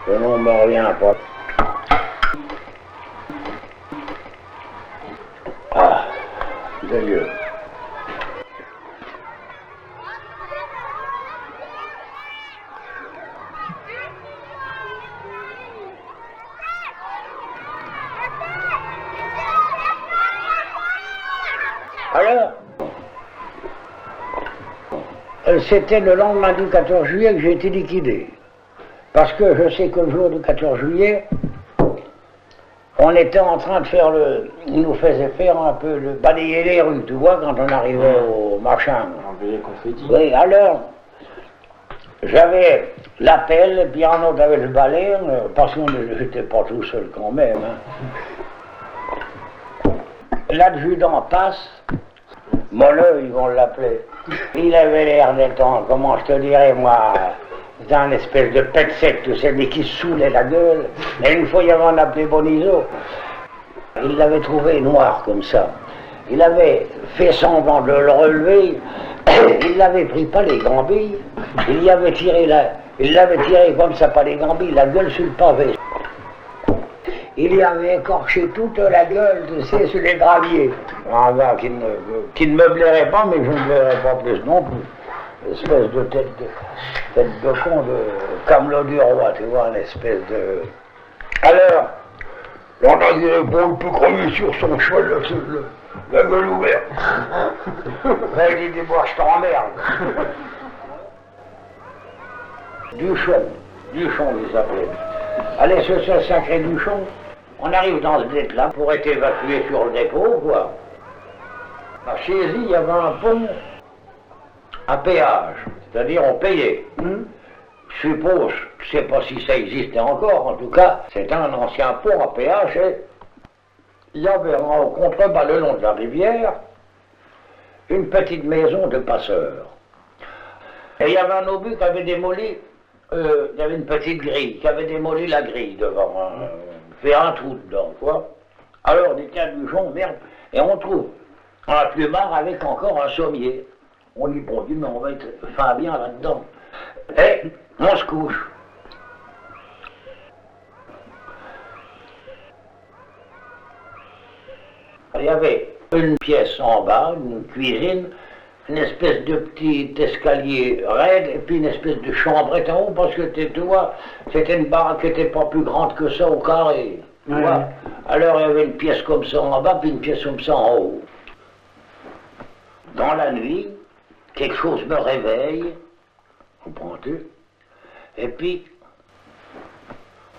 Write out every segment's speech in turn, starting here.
Le nom me revient pas. Ah, dégueu. Alors, c'était le lendemain du 14 juillet que j'ai été liquidé. Parce que je sais que le jour du 14 juillet, on était en train de faire il nous faisait faire un peu balayer les rues, tu vois, quand on arrivait au machin. Enlever les confettis. Oui, alors, j'avais la pelle, et puis un autre avait le balai, parce qu'on n'était pas tout seul quand même. Hein. L'adjudant passe, Molleux, ils vont l'appeler. Il avait l'air d'être, comment je te dirais, moi, d'un espèce de pet sec, tu sais, mais qui se saoulait la gueule. Et une fois, il y avait un appelé Bonizo. Il l'avait trouvé noir comme ça. Il avait fait semblant de le relever. Il l'avait pris pas les gambilles. Il l'avait tiré comme ça, pas les gambilles, la gueule sur le pavé. Il y avait écorché toute la gueule, tu sais, sur les graviers. Un gars qui ne me plairait pas, mais je ne plairais pas plus non plus. Espèce de tête de con de Camelot du roi, tu vois, une espèce de... Alors, on a dit l'épaule peut crever sur son cheval, la gueule ouverte. Mais il dit, moi je t'emmerde. Duchon, il s'appelait. Allez, ce sacré Duchon, on arrive dans ce dette-là pour être évacué sur le dépôt, quoi. À Chézy, il y avait un pont à péage, c'est-à-dire on payait. Je suppose, je ne sais pas si ça existait encore, en tout cas, c'était un ancien pont à péage et il y avait en contrebas le long de la rivière une petite maison de passeurs. Et il y avait un obus qui avait démoli, il y avait une petite grille, qui avait démoli la grille devant, fait un trou dedans, quoi. Alors on dit, tiens, Duchon, merde, et on trouve un plumard avec encore un sommier. On dit, bon Dieu, mais on va être fin bien là-dedans. Et on se couche. Il y avait une pièce en bas, une cuisine, une espèce de petit escalier raide, et puis une espèce de chambrette en haut, parce que tu vois, c'était une baraque qui n'était pas plus grande que ça au carré. Tu vois. Alors il y avait une pièce comme ça en bas, puis une pièce comme ça en haut. Dans la nuit, quelque chose me réveille, comprends-tu? Et puis,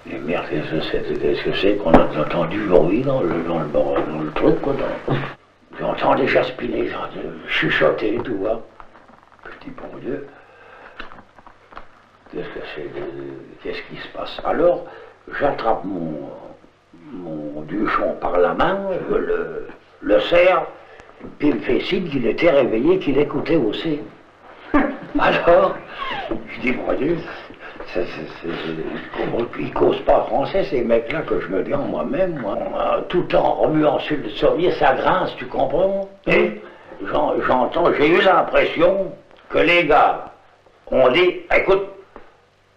mais merde, qu'est-ce que c'est qu'on a entendu du bruit dans le truc, quoi. J'entendais jaspiner, chuchoter, tu vois. Je dis, bon Dieu, qu'est-ce que c'est, qu'est-ce qui se passe? Alors, j'attrape mon Duchon par la main, le serre, puis il me fait signe qu'il était réveillé, qu'il écoutait aussi. Alors, je dis, mon Dieu, ils causent pas français, ces mecs-là, que je me dis en moi-même, moi. Tout en remuant sur le sommier, ça grince, tu comprends? Et j'entends, j'ai eu l'impression que les gars ont dit, écoute,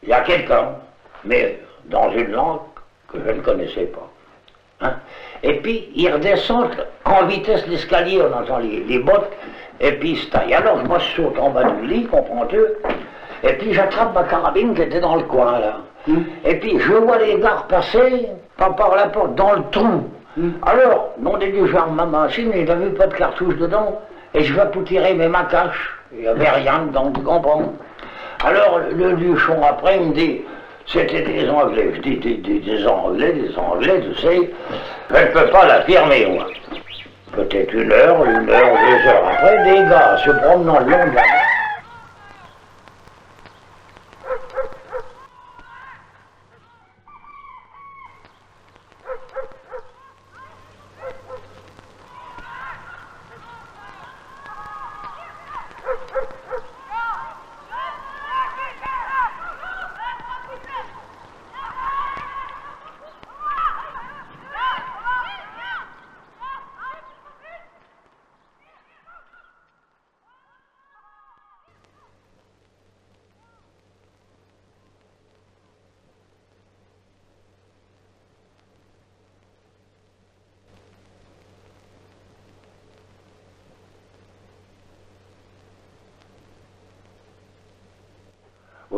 il y a quelqu'un, mais dans une langue que je ne connaissais pas. Hein? Et puis, ils redescendent en vitesse l'escalier, on entend les bottes, et puis ils se taillent. Alors, moi, je saute en bas du lit, comprends-tu? Et puis, j'attrape ma carabine qui était dans le coin, là. Et puis, je vois les gars passer, pas par la porte, dans le trou. Alors, nom des dieux, j'arme ma machine, il n'avait pas de cartouche dedans, et je vais pour tirer mes macaches. Il n'y avait rien dedans, tu comprends? Alors, le Duchon, après, il me dit, c'était des Anglais. Je dis, des Anglais, tu sais. Je ne peux pas l'affirmer, moi. Peut-être 1 heure, 2 heures après, des gars se promenant le long de la mer.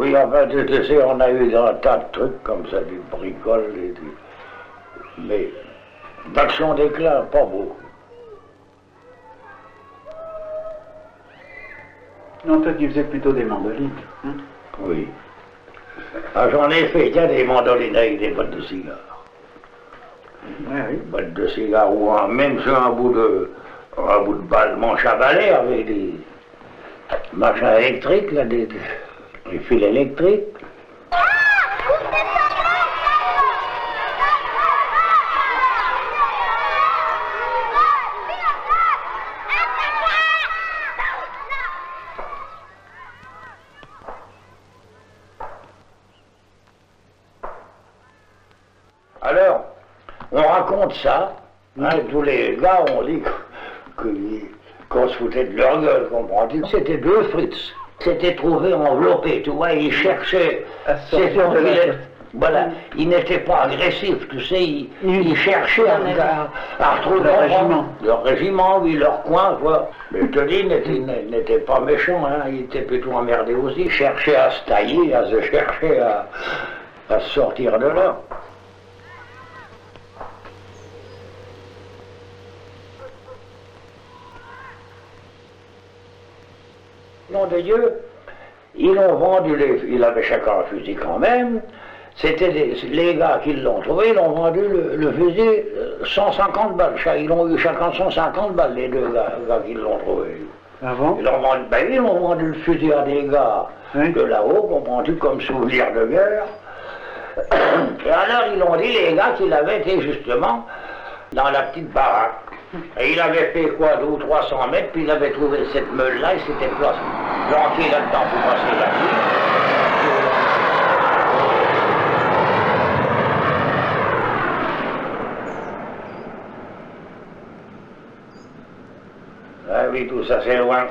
Oui, enfin, tu sais, on a eu un tas de trucs comme ça, des bricoles, mais d'action d'éclat, pas beaucoup. Non, toi, tu faisais plutôt des mandolines. Hein? Oui. Ah, j'en ai fait, tiens, des mandolines avec des boîtes de cigares. Ouais, oui. Des boîtes de cigares, ou même sur un bout de balle manche à balai avec des machins électriques, là, des fils électriques. Alors, on raconte ça, hein, tous les gars ont dit qu'on se foutait de leur gueule, comprends-tu? C'était deux Fritz, s'étaient trouvés enveloppés, tu vois, ils cherchaient, voilà, ils n'étaient pas agressifs, tu sais, ils cherchaient à retrouver leur régiment, oui, leur coin, quoi. Mais je te dis, ils n'étaient pas méchants, hein, ils étaient plutôt emmerdés aussi, ils cherchaient à se tailler, à se chercher à se sortir de là. Nom de Dieu, ils l'ont vendu, il avait chacun un fusil quand même, c'était les gars qui l'ont trouvé, ils l'ont vendu le fusil 150 balles, ils ont eu chacun 150 balles, les deux gars qui l'ont trouvé. Ah bon? Ils ont vendu le fusil à des gars de là-haut, comprends-tu, comme souvenir de guerre. Et alors ils ont dit, les gars, qu'il avait été justement dans la petite baraque. Et il avait fait quoi, 200 ou 300 mètres, puis il avait trouvé cette meule-là, il s'était planqué là-dedans pour passer la nuit. Ah oui, tout ça c'est loin.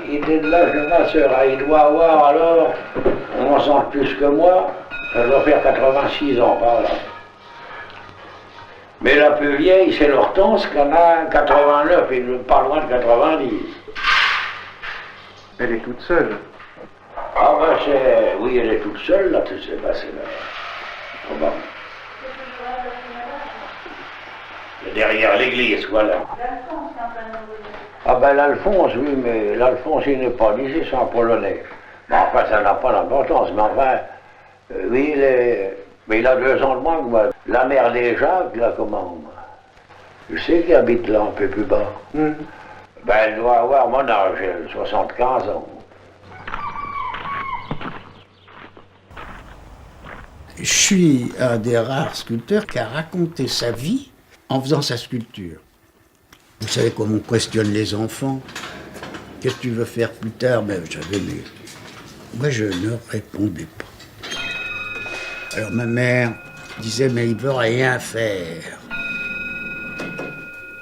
Il était de l'âge de ma soeur, il doit avoir alors, on en sent plus que moi, ça doit faire 86 ans par là. Mais la plus vieille, c'est l'Hortense, qui en a 89, et pas loin de 90. Elle est toute seule. Ah ben oui, elle est toute seule, là, tu sais, ben c'est là. Oh, bon. Derrière l'église, voilà. Ah ben l'Alphonse, oui, mais l'Alphonse, il n'est pas d'ici, c'est un Polonais. Mais enfin, ça n'a pas d'importance, mais enfin, oui, mais il a 2 ans de moins que moi. La mère des Jacques, là, comment? Je sais qu'il habite là, un peu plus bas. Ben, elle doit avoir mon âge, 75 ans. Je suis un des rares sculpteurs qui a raconté sa vie en faisant sa sculpture. Vous savez comment on questionne les enfants. qu'est-ce que tu veux faire plus tard? Ben, moi, je ne répondais pas. Alors ma mère disait, mais il veut rien faire.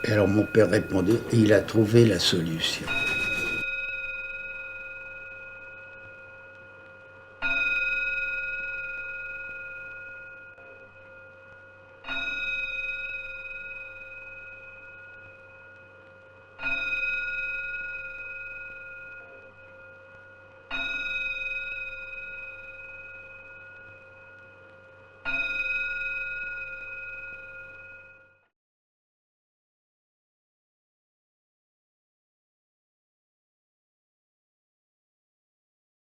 Et alors mon père répondait, et il a trouvé la solution.